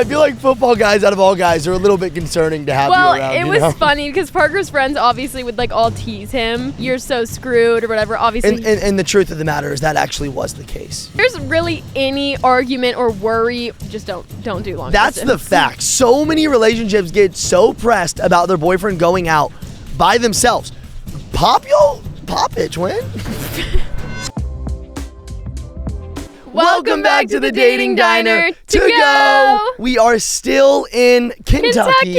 I feel like football guys, out of all guys, are a little bit concerning to have you around. Well, it was funny because Parker's friends obviously would like all tease him. You're so screwed or whatever. Obviously. And the truth of the matter is that actually was the case. There's really any argument or worry, just don't do long That's distance. the fact. So many relationships get so pressed about their boyfriend going out by themselves. Pop it, twin. Welcome back to the Dating Diner to go. We are still in Kentucky.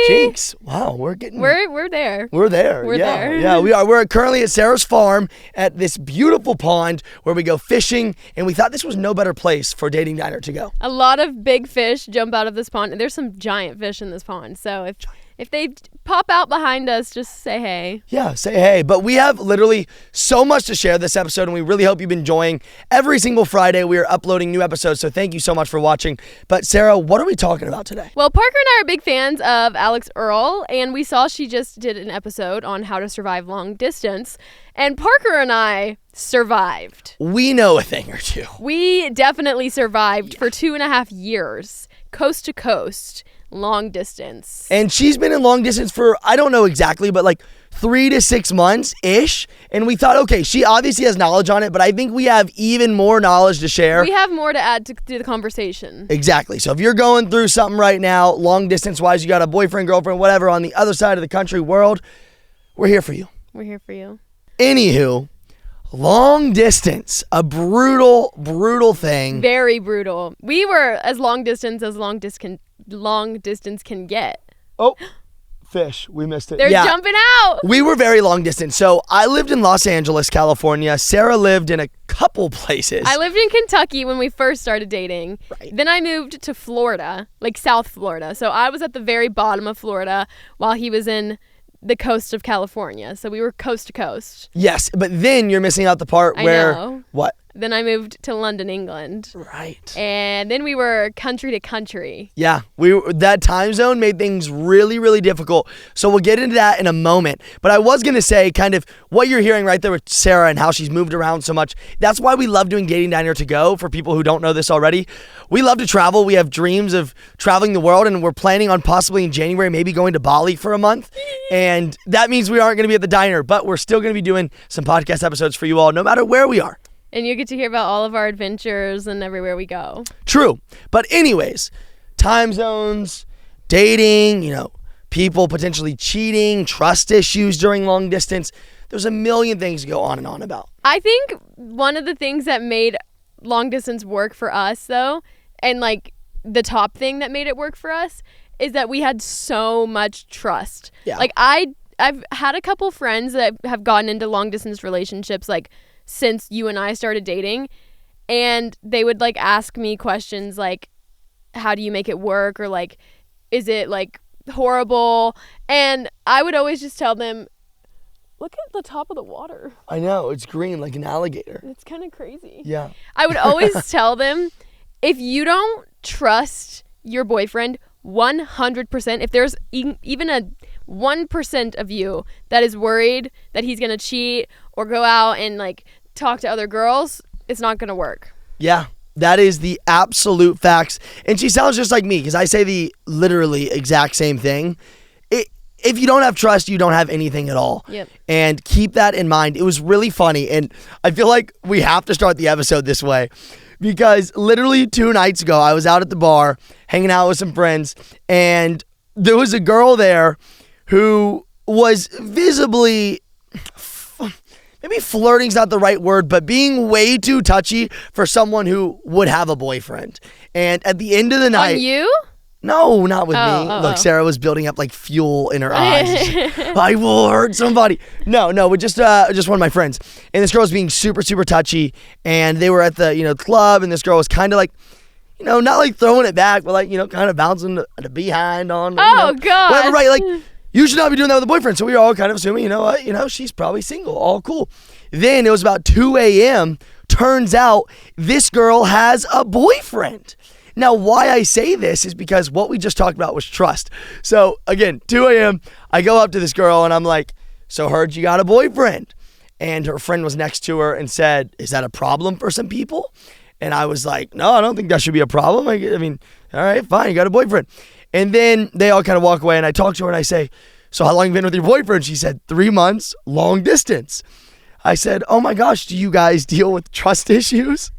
Jinx. Wow, we're there. We're there. We're there. Yeah, we are. We're currently at Sarah's farm at this beautiful pond where we go fishing, and we thought this was no better place for Dating Diner to go. A lot of big fish jump out of this pond, and there's some giant fish in this pond. So if they pop out behind us, just say hey. Yeah, say hey. But we have literally so much to share this episode, and we really hope you've been enjoying. Every single Friday, we are uploading new episodes, so thank you so much for watching. But Sarah, what are we talking about today? Well, Parker and I are big fans of Alix Earle, and we saw she just did an episode on how to survive long distance, and Parker and I survived. We know a thing or two. We definitely survived for 2.5 years, coast to coast. Long distance. And she's been in long distance for, I don't know exactly, but like 3 to 6 months-ish. And we thought, okay, she obviously has knowledge on it, but I think we have even more knowledge to share. We have more to add to the conversation. Exactly. So if you're going through something right now, long distance-wise, you got a boyfriend, girlfriend, whatever, on the other side of the country, world, we're here for you. We're here for you. Anywho, long distance, a brutal, brutal thing. Very brutal. We were as long distance can get. Oh, fish. We missed it. They're jumping out. We were very long distance. So I lived in Los Angeles, California. Sarah lived in a couple places. I lived in Kentucky when we first started dating. Right. Then I moved to Florida, like South Florida. So I was at the very bottom of Florida while he was in the coast of California. So we were coast to coast. Yes, but then you're missing out the part where... I know. What? Then I moved to London, England. Right. And then we were country to country. Yeah, that time zone made things really, really difficult. So we'll get into that in a moment. But I was going to say kind of what you're hearing right there with Sarah and how she's moved around so much. That's why we love doing Dating Diner to go, for people who don't know this already. We love to travel. We have dreams of traveling the world, and we're planning on possibly in January maybe going to Bali for a month. And that means we aren't going to be at the diner, but we're still going to be doing some podcast episodes for you all, no matter where we are. And you get to hear about all of our adventures and everywhere we go. True. But anyways, time zones, dating, people potentially cheating, trust issues during long distance. There's a million things to go on and on about. I think one of the things that made long distance work for us, though, and like the top thing that made it work for us, is that we had so much trust. Yeah. Like I've had a couple friends that have gotten into long distance relationships, like, since you and I started dating, and they would like ask me questions like, how do you make it work, or like, is it like horrible? And I would always just tell them, look at the top of the water. I know, it's green like an alligator. It's kind of crazy. Yeah. I would always tell them, if you don't trust your boyfriend 100%, if there's even a 1% of you that is worried that he's going to cheat or go out and like talk to other girls, it's not going to work. Yeah, that is the absolute facts. And she sounds just like me, because I say the literally exact same thing. If you don't have trust, you don't have anything at all. Yep. And keep that in mind. It was really funny, and I feel like we have to start the episode this way, because literally 2 nights ago, I was out at the bar hanging out with some friends, and there was a girl there who was visibly, maybe flirting's not the right word, but being way too touchy for someone who would have a boyfriend. And at the end of the night... On you? No, not with me. Look, Sarah was building up like fuel in her eyes. I will hurt somebody. No, but just one of my friends. And this girl was being super, super touchy, and they were at the, club, and this girl was kind of like, not like throwing it back, but like, kind of bouncing the behind on. God. Whatever, right? Like, you should not be doing that with a boyfriend. So we were all kind of assuming, she's probably single. All cool. Then it was about 2 a.m. Turns out this girl has a boyfriend. Now, why I say this is because what we just talked about was trust. So again, 2 a.m., I go up to this girl and I'm like, so heard you got a boyfriend. And her friend was next to her and said, is that a problem for some people? And I was like, no, I don't think that should be a problem. I mean, all right, fine, you got a boyfriend. And then they all kind of walk away, and I talk to her, and I say, so how long have you been with your boyfriend? She said, 3 months, long distance. I said, oh my gosh, do you guys deal with trust issues?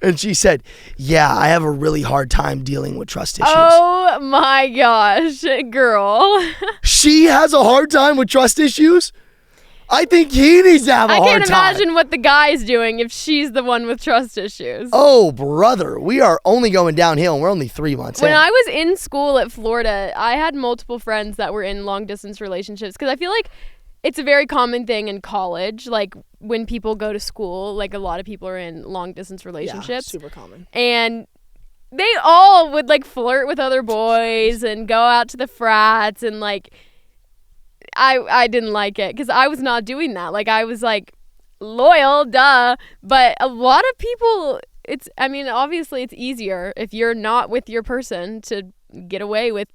And she said, yeah, I have a really hard time dealing with trust issues. Oh my gosh, girl. She has a hard time with trust issues? I think he needs to have a hard time. I can't imagine what the guy is doing if she's the one with trust issues. Oh, brother, we are only going downhill, and we're only 3 months in. When I was in school at Florida, I had multiple friends that were in long-distance relationships because I feel like it's a very common thing in college. Like, when people go to school, like, a lot of people are in long-distance relationships. Yeah, super common. And they all would, like, flirt with other boys and go out to the frats and, like, I didn't like it because I was not doing that. Like, I was, like, loyal, duh. But a lot of people, obviously it's easier if you're not with your person to get away with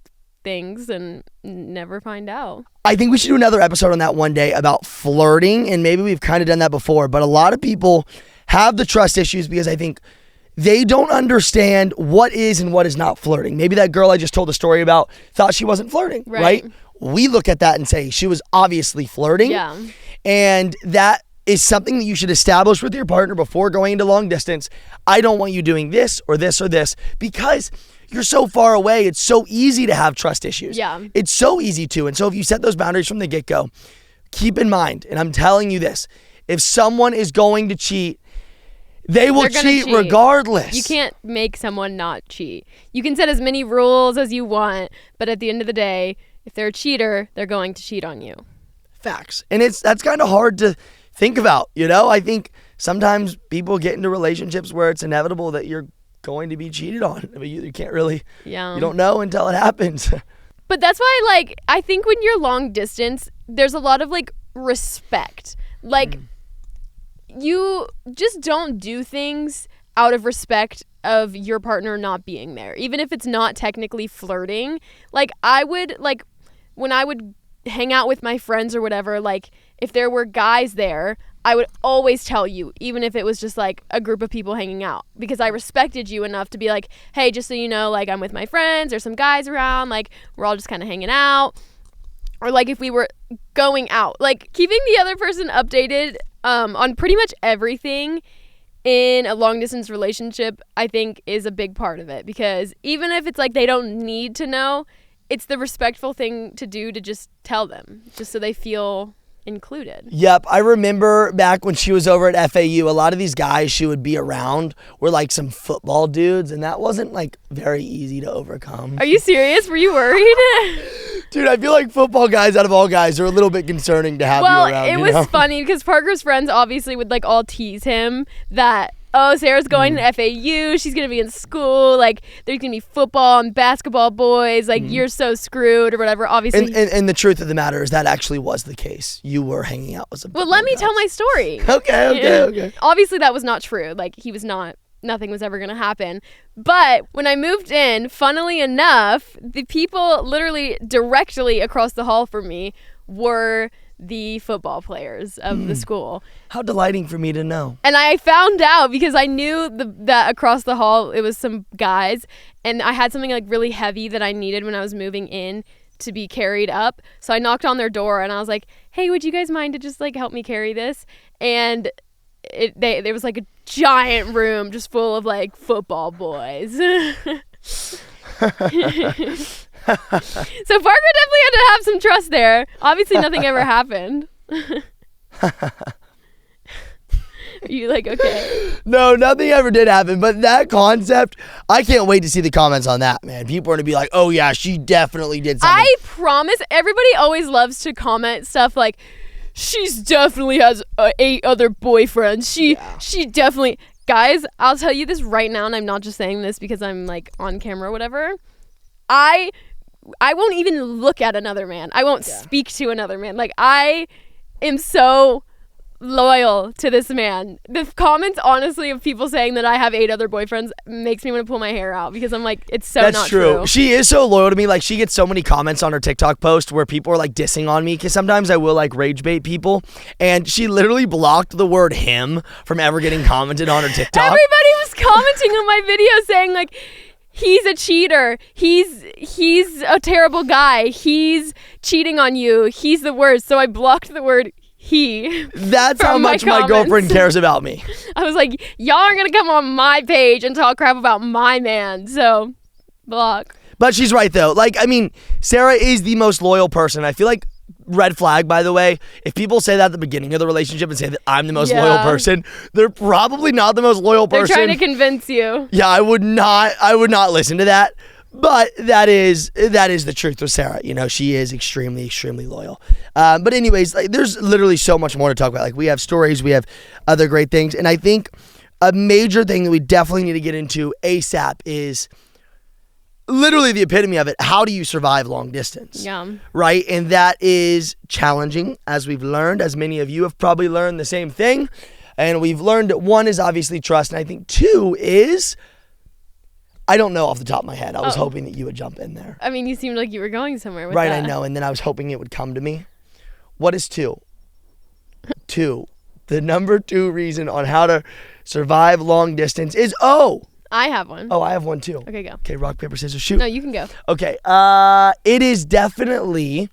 things and never find out. I think we should do another episode on that one day about flirting, and maybe we've kind of done that before, but a lot of people have the trust issues because I think they don't understand what is and what is not flirting. Maybe that girl I just told the story about thought she wasn't flirting, right? We look at that and say she was obviously flirting. Yeah. And that is something that you should establish with your partner before going into long distance. I don't want you doing this or this or this because you're so far away. It's so easy to have trust issues. Yeah. It's so easy to. And so if you set those boundaries from the get-go, keep in mind, and I'm telling you this, if someone is going to cheat, they will cheat regardless. You can't make someone not cheat. You can set as many rules as you want, but at the end of the day, if they're a cheater, they're going to cheat on you. Facts. And that's kind of hard to think about, you know? I think sometimes people get into relationships where it's inevitable that you're going to be cheated on. I mean, you can't really, you don't know until it happens. But that's why, like, I think when you're long distance, there's a lot of, like, respect. Like, you just don't do things out of respect of your partner not being there. Even if it's not technically flirting. Like, I would, like, when I would hang out with my friends or whatever, like, if there were guys there, I would always tell you, even if it was just, like, a group of people hanging out, because I respected you enough to be like, hey, just so you know, like, I'm with my friends, there's some guys around, like, we're all just kind of hanging out. Or, like, if we were going out, like, keeping the other person updated on pretty much everything in a long-distance relationship, I think, is a big part of it, because even if it's, like, they don't need to know, it's the respectful thing to do to just tell them, just so they feel included. Yep. I remember back when she was over at FAU, a lot of these guys she would be around were like some football dudes, and that wasn't like very easy to overcome. Are you serious? Were you worried? Dude, I feel like football guys out of all guys are a little bit concerning to have you around. Well, it was funny because Parker's friends obviously would like all tease him that, oh, Sarah's going to FAU. She's going to be in school. Like, there's going to be football and basketball boys. Like, you're so screwed or whatever. Obviously. And the truth of the matter is that actually was the case. You were hanging out with some Well, let me tell my story. Okay. Obviously, that was not true. Like, he was not. Nothing was ever going to happen. But when I moved in, funnily enough, the people literally directly across the hall from me were the football players of the school. How delighting for me to know. And I found out because I knew that across the hall it was some guys, and I had something like really heavy that I needed when I was moving in to be carried up. So I knocked on their door and I was like, hey, would you guys mind to just like help me carry this? And there was like a giant room just full of like football boys. So Parker definitely had to have some trust there. Obviously nothing ever happened. Are you like, okay? No, nothing ever did happen. But that concept, I can't wait to see the comments on that, man. People are going to be like, oh yeah, she definitely did something. I promise, everybody always loves to comment stuff like, she's definitely has 8 other boyfriends. She definitely... Guys, I'll tell you this right now, and I'm not just saying this because I'm like on camera or whatever. I won't even look at another man. I won't speak to another man. Like, I am so loyal to this man. The comments, honestly, of people saying that I have 8 other boyfriends makes me want to pull my hair out because I'm like, it's so That's not true. She is so loyal to me. Like, she gets so many comments on her TikTok post where people are like dissing on me because sometimes I will like rage bait people, and she literally blocked the word him from ever getting commented on her TikTok. Everybody was commenting on my video saying like, he's a cheater. He's a terrible guy. He's cheating on you. He's the worst. So I blocked the word he. That's how much my girlfriend cares about me. I was like, y'all aren't going to come on my page and talk crap about my man. So block. But she's right, though. Like, I mean, Sarah is the most loyal person. I feel like, red flag, by the way, if people say that at the beginning of the relationship and say that I'm the most loyal person, they're probably not the most loyal person. They're trying to convince you. Yeah, I would not listen to that. But that is the truth with Sarah. You know, she is extremely, extremely loyal. But anyways, like, there's literally so much more to talk about. Like, we have stories, we have other great things. And I think a major thing that we definitely need to get into ASAP is literally the epitome of it. How do you survive long distance? Yeah. Right? And that is challenging, as we've learned, as many of you have probably learned the same thing. And we've learned that 1 is obviously trust. And I think 2 is, I don't know off the top of my head. I was hoping that you would jump in there. I mean, you seemed like you were going somewhere with that. that. I know. And then I was hoping it would come to me. What is 2? 2. The number 2 reason on how to survive long distance is I have one. Oh, I have one too. Okay, go. Okay, rock, paper, scissors, shoot. No, you can go. Okay, it is definitely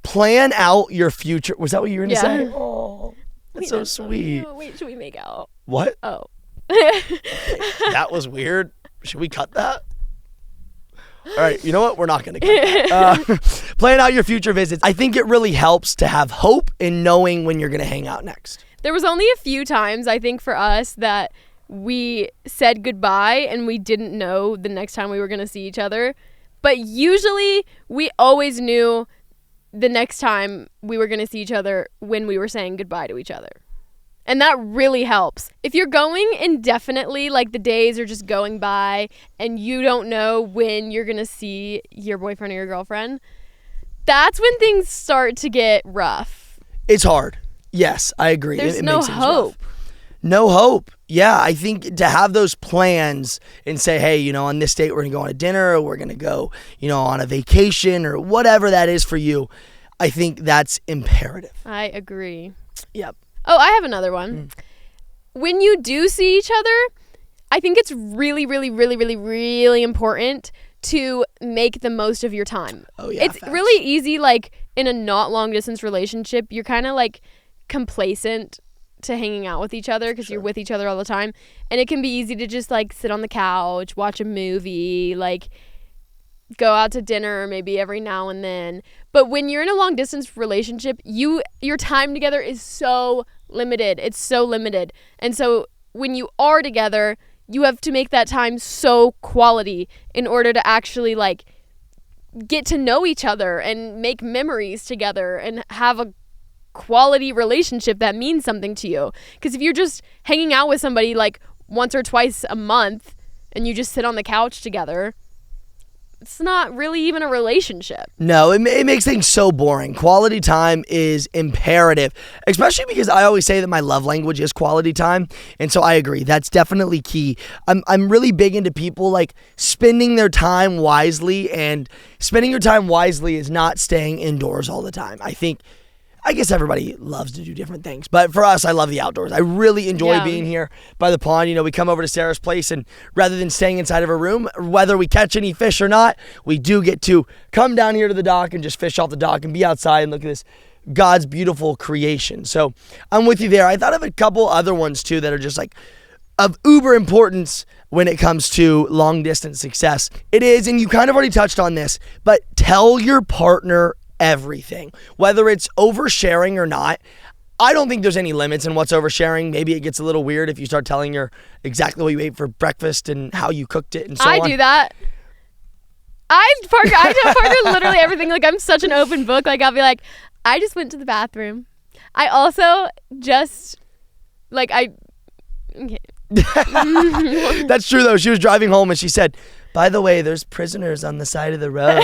plan out your future. Was that what you were going to say? Oh, that's so sweet. Wait, should we make out? What? Oh. That was weird. Should we cut that? All right, you know what? We're not going to cut that. Plan out your future visits. I think it really helps to have hope in knowing when you're going to hang out next. There was only a few times, I think, for us that we said goodbye and we didn't know the next time we were going to see each other. But usually we always knew the next time we were going to see each other when we were saying goodbye to each other. And that really helps. If you're going indefinitely, like the days are just going by and you don't know when you're going to see your boyfriend or your girlfriend, that's when things start to get rough. It's hard. Yes, I agree. There's it no makes things hope. Rough. No hope. Yeah, I think to have those plans and say, hey, you know, on this date we're going to go on a dinner or we're going to go, you know, on a vacation or whatever that is for you, I think that's imperative. I agree. Yep. Oh, I have another one. When you do see each other, I think it's really, really, really, really, really important to make the most of your time. Oh, yeah. It's really easy, like, in a not long distance relationship, you're kind of like complacent to hanging out with each other because you're with each other all the time, and it can be easy to just like sit on the couch, watch a movie, like go out to dinner maybe every now and then. But when you're in a long distance relationship, your time together is so limited. It's so limited. And so when you are together, you have to make that time so quality in order to actually like get to know each other and make memories together and have a quality relationship that means something to you. Because if you're just hanging out with somebody like once or twice a month and you just sit on the couch together, it's not really even a relationship. No, it makes things so boring. Quality time is imperative, especially because I always say that my love language is quality time. And so I agree. That's definitely key. I'm really big into people like spending their time wisely, and spending your time wisely is not staying indoors all the time. I guess everybody loves to do different things, but for us, I love the outdoors. I really enjoy being here by the pond. You know, we come over to Sarah's place, and rather than staying inside of her room, whether we catch any fish or not, we do get to come down here to the dock and just fish off the dock and be outside and look at this God's beautiful creation. So I'm with you there. I thought of a couple other ones too that are just like of uber importance when it comes to long distance success. It is, and you kind of already touched on this, but tell your partner everything, whether it's oversharing or not. I don't think there's any limits in what's oversharing. Maybe it gets a little weird if you start telling her exactly what you ate for breakfast and how you cooked it and so on. I do that. I tell Parker literally everything. Like, I'm such an open book. Like, I'll be like, I just went to the bathroom. I also just, like, okay. That's true, though. She was driving home and she said, by the way, there's prisoners on the side of the road.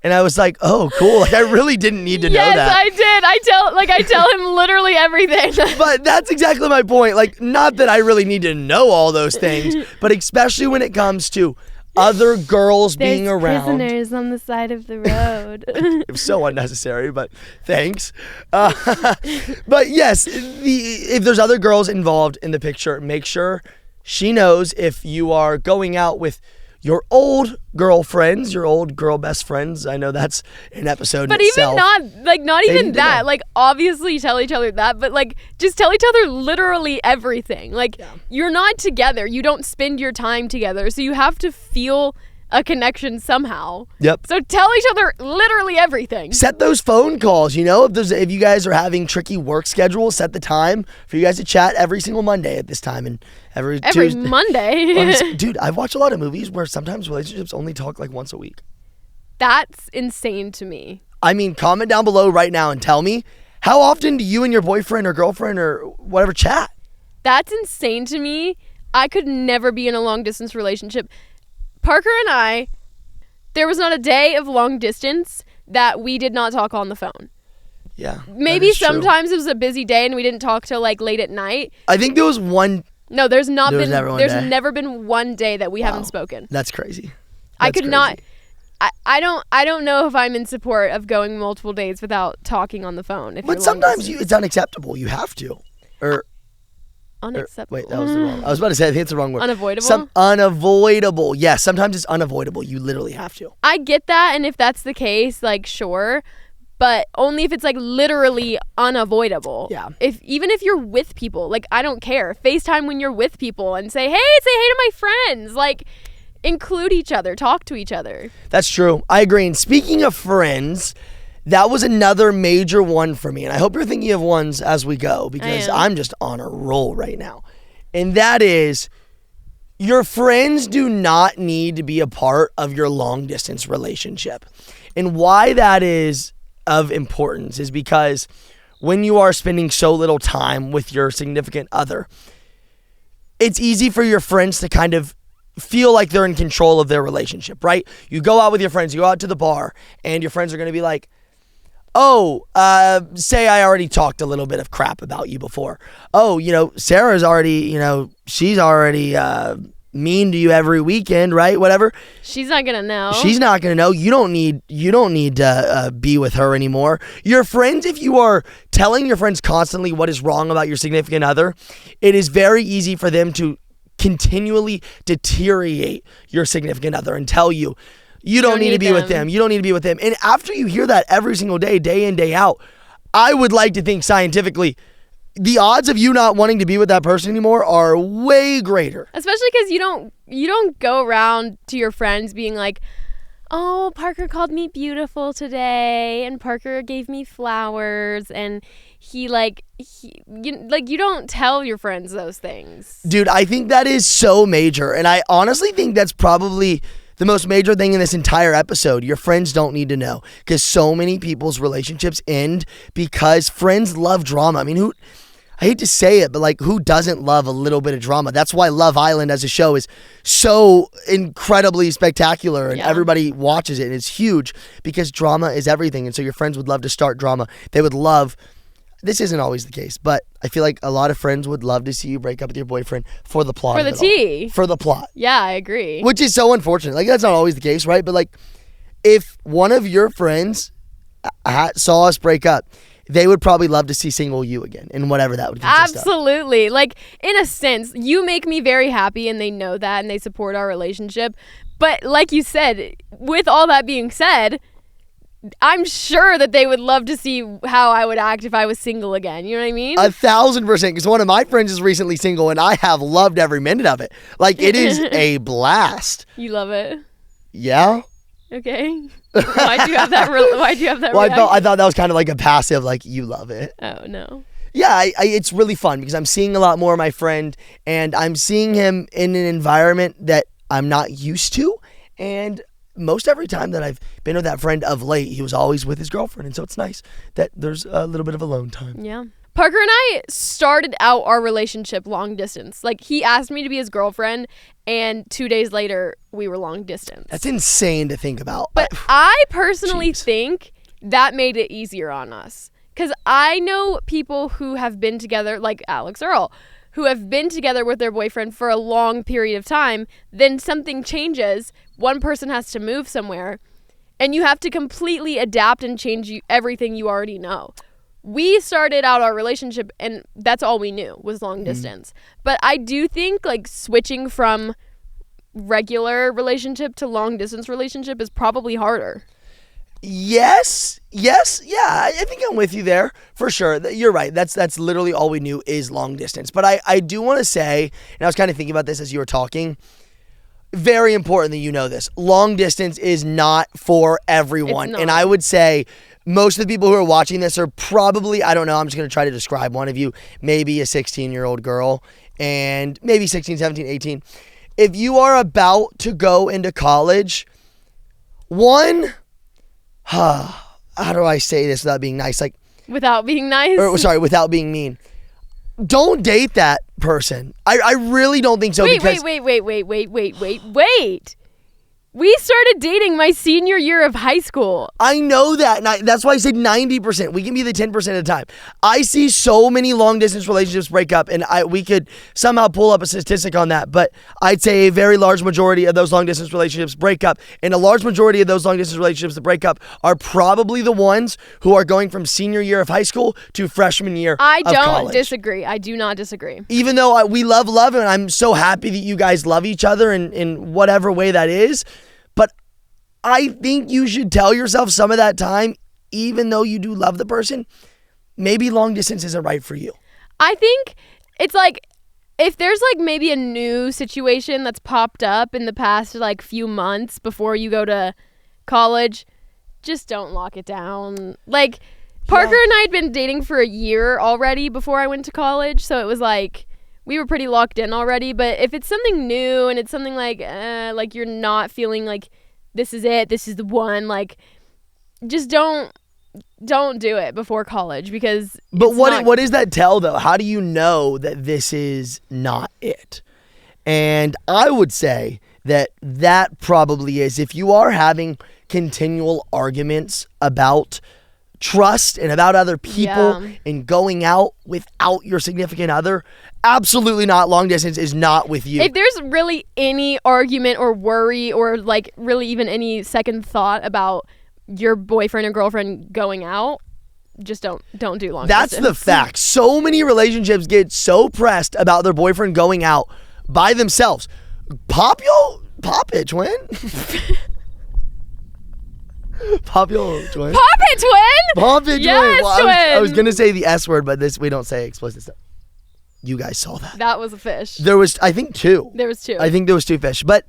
And I was like, oh, cool. Like, I really didn't need to know that. Yes, I did. did. I tell him literally everything. But that's exactly my point. Like, not that I really need to know all those things, but especially when it comes to other girls being around. Prisoners on the side of the road. It was so unnecessary, but thanks. But yes, if there's other girls involved in the picture, make sure she knows if you are going out with your old girlfriends, your old girl best friends. I know that's an episode but in itself. Not even that. Like, obviously tell each other that, but like, just tell each other literally everything. Like, you're not together. You don't spend your time together. So you have to feel a connection somehow. Yep. So tell each other literally everything. Set those phone calls, if you guys are having tricky work schedules, set the time for you guys to chat every single Monday at this time and every Tuesday. Monday. Dude, I've watched a lot of movies where sometimes relationships only talk like once a week. That's insane to me. I mean, comment down below right now and tell me, how often do you and your boyfriend or girlfriend or whatever chat? That's insane to me. I could never be in a long distance relationship. Parker and I, there was not a day of long distance that we did not talk on the phone. Yeah. Maybe sometimes it was a busy day and we didn't talk till like late at night. I think there was one. No, there's never never been one day that we haven't spoken. That's crazy. I could not. I don't know if I'm in support of going multiple days without talking on the phone. But sometimes it's unacceptable. You have to. Unacceptable. Wait, that was the wrong. I was about to say, I think it's the wrong word. Unavoidable? Unavoidable. Yes, sometimes it's unavoidable. You literally have to. I get that, and if that's the case, like, sure. But only if it's, like, literally unavoidable. Yeah. Even if you're with people, like, I don't care. FaceTime when you're with people and say hey to my friends. Like, include each other. Talk to each other. That's true. I agree. And speaking of friends, that was another major one for me. And I hope you're thinking of ones as we go, because I'm just on a roll right now. And that is, your friends do not need to be a part of your long distance relationship. And why that is of importance is because when you are spending so little time with your significant other, it's easy for your friends to kind of feel like they're in control of their relationship, right? You go out with your friends, you go out to the bar, and your friends are going to be like, say I already talked a little bit of crap about you before. Sarah's already, she's already mean to you every weekend, right? Whatever. She's not gonna know. She's not gonna know. You don't need to be with her anymore. Your friends, if you are telling your friends constantly what is wrong about your significant other, it is very easy for them to continually deteriorate your significant other and tell you, you don't need to be with them. You don't need to be with them. And after you hear that every single day, day in, day out, I would like to think scientifically, the odds of you not wanting to be with that person anymore are way greater. Especially because you don't go around to your friends being like, oh, Parker called me beautiful today, and Parker gave me flowers, and you don't tell your friends those things. Dude, I think that is so major, and I honestly think that's probably the most major thing in this entire episode. Your friends don't need to know, because so many people's relationships end because friends love drama. I mean, I hate to say it, but like, who doesn't love a little bit of drama? That's why Love Island as a show is so incredibly spectacular, and everybody watches it, and it's huge because drama is everything. And so your friends would love to start drama. They would love, this isn't always the case, but I feel like a lot of friends would love to see you break up with your boyfriend for the plot. For the tea. For the plot. Yeah, I agree. Which is so unfortunate. Like, that's not always the case, right? But like, if one of your friends saw us break up, they would probably love to see single you again, and whatever that would consist of. Absolutely. Like, in a sense, you make me very happy, and they know that, and they support our relationship. But like you said, with all that being said, I'm sure that they would love to see how I would act if I was single again. You know what I mean? 1,000%. Because one of my friends is recently single, and I have loved every minute of it. Like, it is a blast. You love it? Yeah. Okay. Why'd you have that Well, I thought that was kind of like a passive, like, you love it. Oh, no. Yeah, it's really fun because I'm seeing a lot more of my friend, and I'm seeing him in an environment that I'm not used to. And most every time that I've been with that friend of late, he was always with his girlfriend. And so it's nice that there's a little bit of alone time. Yeah. Parker and I started out our relationship long distance. Like, he asked me to be his girlfriend, and 2 days later, we were long distance. That's insane to think about. But I personally think that made it easier on us. because I know people who have been together, like Alix Earle, who have been together with their boyfriend for a long period of time. Then something changes. One person has to move somewhere, and you have to completely adapt and change everything you already know. We started out our relationship, and that's all we knew was long distance. But I do think like switching from regular relationship to long distance relationship is probably harder. Yes, yeah, I think I'm with you there for sure. You're right. That's literally all we knew is long distance. But I do want to say, and I was kind of thinking about this as you were talking, very important that you know this. Long distance is not for everyone. And I would say most of the people who are watching this are probably, I don't know, I'm just going to try to describe one of you, maybe a 16-year-old girl, and maybe 16, 17, 18. If you are about to go into college, one, how do I say this without being nice? Like, without being nice? Without being mean. Don't date that person. I really don't think so. Wait. We started dating my senior year of high school. I know that. And that's why I said 90%. We can be the 10% of the time. I see so many long-distance relationships break up, and we could somehow pull up a statistic on that. But I'd say a very large majority of those long-distance relationships break up. And a large majority of those long-distance relationships that break up are probably the ones who are going from senior year of high school to freshman year of college. I don't disagree. I do not disagree. Even though we love, and I'm so happy that you guys love each other in whatever way that is. But I think you should tell yourself some of that time, even though you do love the person, maybe long distance isn't right for you. I think it's like, if there's like maybe a new situation that's popped up in the past like few months before you go to college, just don't lock it down. Like Parker and I had been dating for a year already before I went to college. So it was like, we were pretty locked in already. But if it's something new and it's something like you're not feeling like this is it, this is the one, like just don't do it before college, because But what does that tell though? How do you know that this is not it? And I would say that probably is, if you are having continual arguments about trust and about other people and going out without your significant other, absolutely not. Long distance is not with you. If there's really any argument or worry or like really even any second thought about your boyfriend or girlfriend going out, just don't do long distance. That's the fact. So many relationships get so pressed about their boyfriend going out by themselves. Pop it, twin. Pop it, twin. Pop it, yes, twin. Well, twin. I was gonna say the S word, but we don't say explicit stuff. You guys saw that. That was a fish. There was, I think, two. There was two. I think there was two fish. But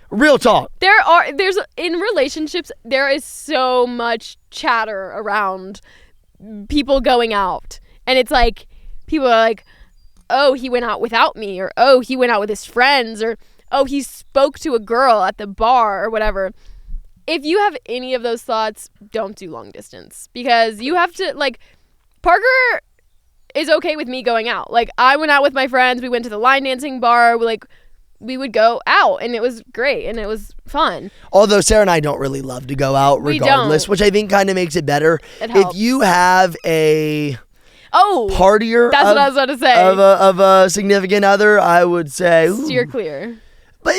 real talk. There's in relationships, there is so much chatter around people going out. And it's like, people are like, oh, he went out without me, or oh, he went out with his friends, or oh, he spoke to a girl at the bar, or whatever. If you have any of those thoughts, don't do long distance, because you have to, like, Parker is okay with me going out. Like, I went out with my friends, we went to the line dancing bar, we would go out, and it was great, and it was fun. Although Sarah and I don't really love to go out regardless, which I think kind of makes it better. It helps. If you have a partier, that's what I was about to say, of a significant other, I would say steer clear. But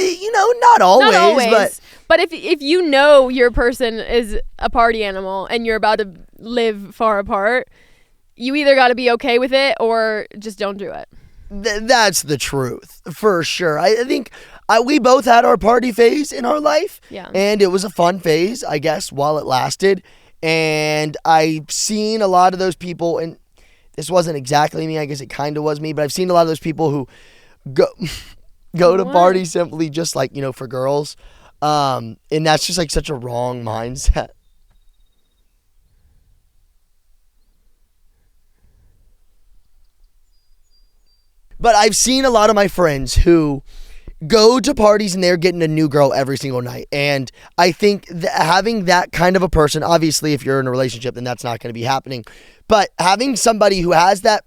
not always. But if you know your person is a party animal and you're about to live far apart, you either got to be okay with it or just don't do it. That's the truth, for sure. I think we both had our party phase in our life. Yeah. And it was a fun phase, I guess, while it lasted. And I've seen a lot of those people, and this wasn't exactly me, I guess it kind of was me, but I've seen a lot of those people who go to parties simply just like, for girls. And that's just like such a wrong mindset. But I've seen a lot of my friends who go to parties and they're getting a new girl every single night. And I think having that kind of a person, obviously if you're in a relationship, then that's not going to be happening. But having somebody who has that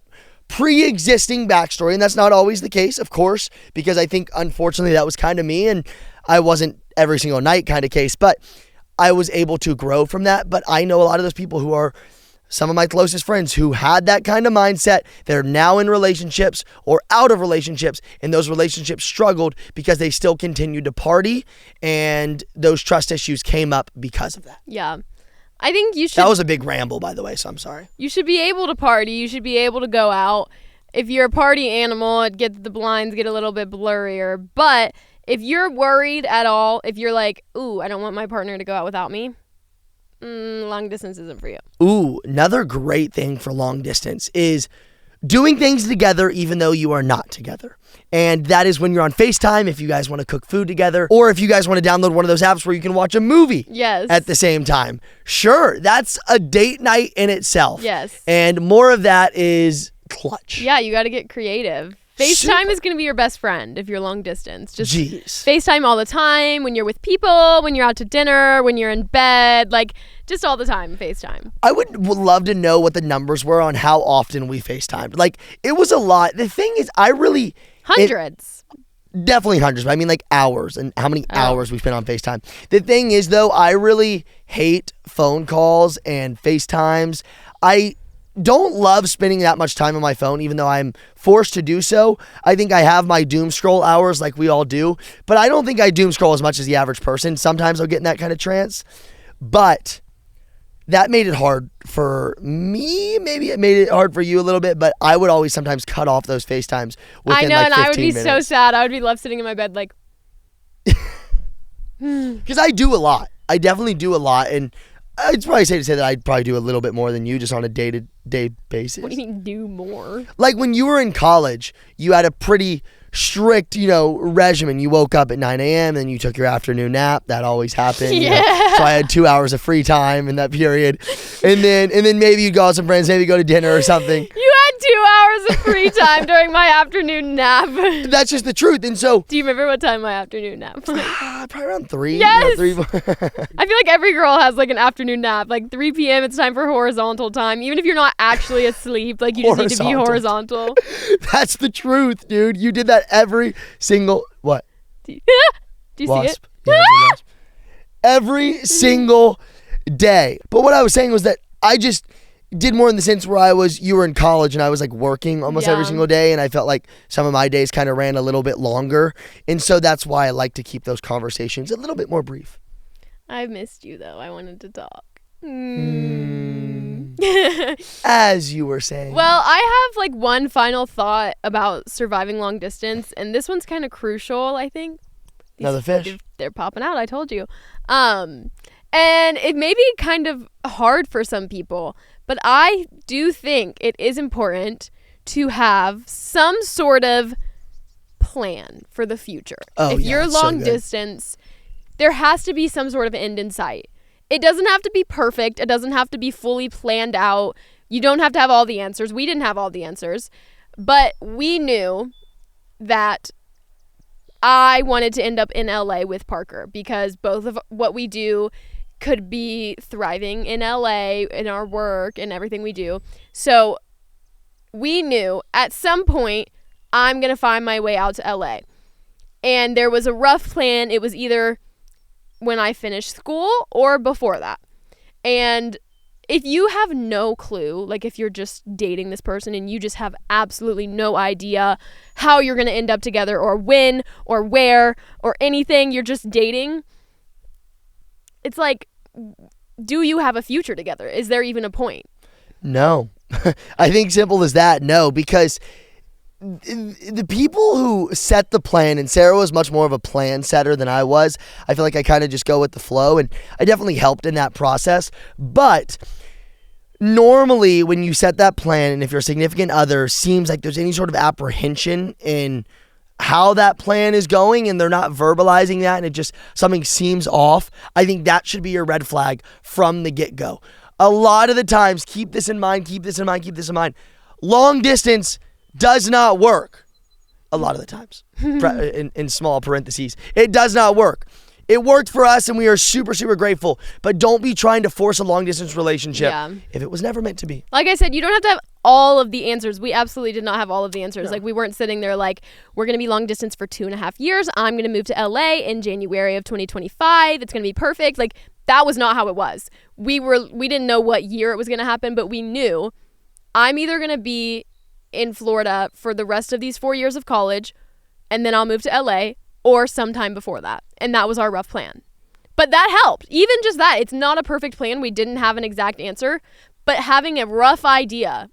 pre-existing backstory, and that's not always the case, of course, because I think unfortunately that was kind of me, and I wasn't every single night kind of case, but I was able to grow from that. But I know a lot of those people who are some of my closest friends who had that kind of mindset. They're now in relationships or out of relationships, and those relationships struggled because they still continued to party, and those trust issues came up because of that. Yeah. I think you should... That was a big ramble, by the way, so I'm sorry. You should be able to party. You should be able to go out. If you're a party animal, the blinds get a little bit blurrier. But if you're worried at all, if you're like, ooh, I don't want my partner to go out without me, long distance isn't for you. Ooh, another great thing for long distance is doing things together even though you are not together. And that is when you're on FaceTime, if you guys want to cook food together, or if you guys want to download one of those apps where you can watch a movie at the same time. Sure, that's a date night in itself. Yes. And more of that is clutch. Yeah, you got to get creative. FaceTime is going to be your best friend if you're long distance. Just FaceTime all the time when you're with people, when you're out to dinner, when you're in bed, like just all the time FaceTime. I would love to know what the numbers were on how often we FaceTimed. Like, it was a lot. The thing is, Hundreds. Definitely hundreds, but I mean like hours, and how many hours we spent on FaceTime. The thing is, though, I really hate phone calls and FaceTimes. I don't love spending that much time on my phone, even though I'm forced to do so. I think I have my doom scroll hours like we all do, but I don't think I doom scroll as much as the average person. Sometimes I'll get in that kind of trance, but that made it hard for me. Maybe it made it hard for you a little bit, but I would always sometimes cut off those FaceTimes within and like 15 minutes. I would be so sad. I would be left sitting in my bed like... Because I do a lot. I definitely do a lot, and it's probably safe to say that I'd probably do a little bit more than you just on a day-to-day basis. What do you mean do more? Like when you were in college, you had a pretty strict, regimen. You woke up at 9 a.m. and you took your afternoon nap. That always happened. Yeah. So I had 2 hours of free time in that period. And then maybe you'd go out with some friends, maybe go to dinner or something. You had 2 hours of free time during my afternoon nap. That's just the truth. And so... Do you remember what time my afternoon nap was? Probably around 3. Yes! 3, 4. I feel like every girl has like an afternoon nap. Like 3 p.m. it's time for horizontal time. Even if you're not actually asleep, like you just need to be horizontal. That's the truth, dude. You did that every single... What? Do you see it? Yeah, wasp. Every single day. But what I was saying was that I just did more in the sense where you were in college and I was like working almost every single day, and I felt like some of my days kind of ran a little bit longer. And so that's why I like to keep those conversations a little bit more brief. I missed you though. I wanted to talk. As you were saying. Well, I have like one final thought about surviving long distance, and this one's kind of crucial, I think. Another fish. They're popping out, I told you. And it may be kind of hard for some people, but I do think it is important to have some sort of plan for the future. If you're long distance, there has to be some sort of end in sight. It doesn't have to be perfect. It doesn't have to be fully planned out. You don't have to have all the answers. We didn't have all the answers, but we knew that I wanted to end up in LA with Parker because both of what we do could be thriving in LA in our work and everything we do. So we knew at some point I'm going to find my way out to LA. And there was a rough plan. It was either when I finished school or before that. And if you have no clue, like if you're just dating this person and you just have absolutely no idea how you're going to end up together or when or where or anything, you're just dating, it's like, do you have a future together? Is there even a point? No. I think simple as that, no, because the people who set the plan, and Sarah was much more of a plan setter than I was. I feel like I kind of just go with the flow, and I definitely helped in that process. But normally when you set that plan, and if your significant other seems like there's any sort of apprehension in how that plan is going and they're not verbalizing that and it just something seems off, I think that should be your red flag from the get-go. A lot of the times, keep this in mind, long distance does not work. A lot of the times. in small parentheses. It does not work. It worked for us and we are super, super grateful. But don't be trying to force a long distance relationship if it was never meant to be. Like I said, you don't have to have all of the answers. We absolutely did not have all of the answers. No. Like we weren't sitting there like, we're going to be long distance for 2.5 years. I'm going to move to LA in January of 2025. It's going to be perfect. Like That was not how it was. We didn't know what year it was going to happen, but we knew I'm either going to be in Florida for the rest of these 4 years of college, and then I'll move to LA, or sometime before that. And that was our rough plan. But that helped. Even just that. It's not a perfect plan. We didn't have an exact answer, but having a rough idea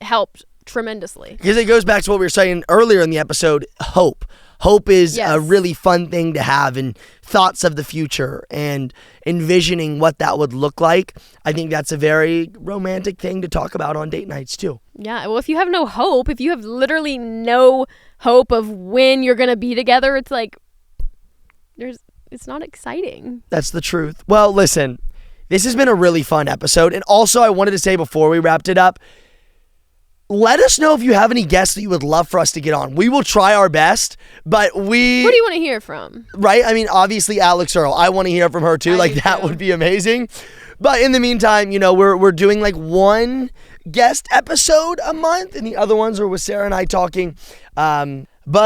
helped tremendously. Because it goes back to what we were saying earlier in the episode, hope. Hope is Yes. a really fun thing to have, and thoughts of the future and envisioning what that would look like. I think that's a very romantic thing to talk about on date nights too. Yeah, well, if you have no hope, if you have literally no hope of when you're going to be together, it's like, it's not exciting. That's the truth. Well, listen, this has been a really fun episode. And also, I wanted to say before we wrapped it up, let us know if you have any guests that you would love for us to get on. We will try our best, but Who do you want to hear from? right? I mean, obviously, Alix Earle. I want to hear from her too. I do That too. would be amazing. But in the meantime, we're doing like one guest episode a month, and the other ones are with Sarah and I talking. But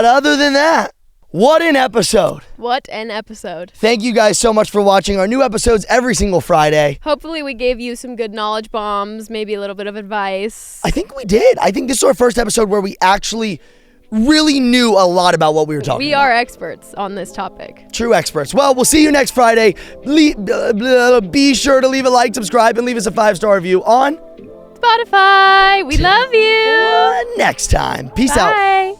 other than that, what an episode. What an episode. Thank you guys so much for watching our new episodes every single Friday. Hopefully we gave you some good knowledge bombs, maybe a little bit of advice. I think we did. I think this is our first episode where we actually really knew a lot about what we were talking We about. are experts on this topic. True experts. Well, we'll see you next Friday. Be sure to leave a like, subscribe, and leave us a 5-star review on Spotify, we love you. next time. Peace out. Bye.